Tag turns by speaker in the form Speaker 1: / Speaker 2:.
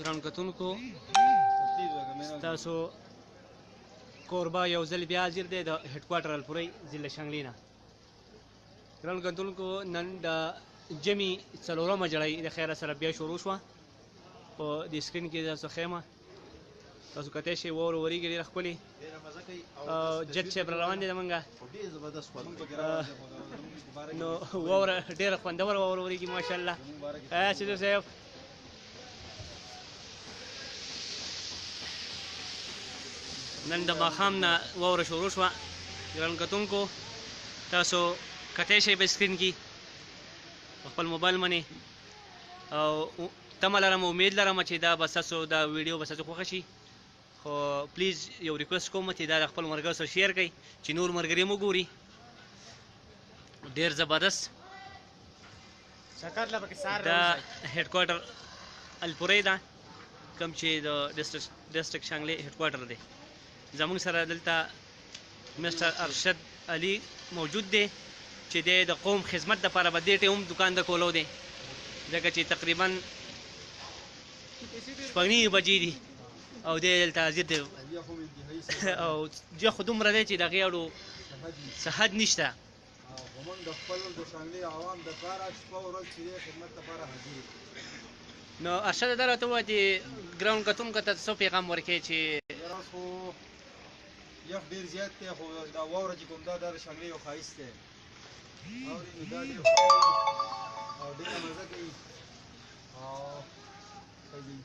Speaker 1: ګران کتونکو ستاسو کوربه یو ځل بیا حاضر دی د هډ کوارټر الپورۍ ضلع شانګلې نه. ګران کتونکو نن د جمعې څلورمه جړۍ د خیره سره بیا شروع شوه. په دې سکرین کې تاسو ښیم، تاسو کتلی شئ واوره ورېږي ډېره ښکلې. جج صاحب را روان دی زمونږ، نو واوره ډېره خوندوره واوره ورېږي ماشاءالله. سیدو صاحب نن د ماښام نه واوره شروع شوه. ګران کتونکو تاسو کتلی شئ په سکرین کې په خپل موبایل باندې، او تمه لرم امید لرم چې دا به ستاسو دا ویډیو به ستاسو خوښه شي. خو پلیز یو ریکویسټ کوم چې دا د خپل ملګرو سره شیر کړئ چې نور ملګري هم وګوري. ډېر زبردست دا هډ کوارټر الپورۍ ده، کوم چې د ډسټرکټ شانګلې هډ کوارټر دی. زموږ سره دلته مسټر ارشد علي موجود دی چې دی د قوم خدمت دپاره به دې ټیم هم دکان د کولو دی، ځکه چې تقریبا شپږ نیم بجې دي او دی دلته حاضر دی، او جخ دومره دی چې د هغې اړو څه حد نشته.
Speaker 2: موږ د خپل د شانګلې عوام دپاره شپه ورځ چې دی خدمت دپاره حاضر یو.
Speaker 1: نو ارشده دا راته ووایه چې ګراوند کتونکو ته څه پیغام ورکوې چې
Speaker 2: یاره خو یخ ډېر زیات دی، خو دا واوره چې کوم دا د شانګلې یو ښایست دی، اورې نو دا ډېر او ډېره مزه کوي او ښه دي.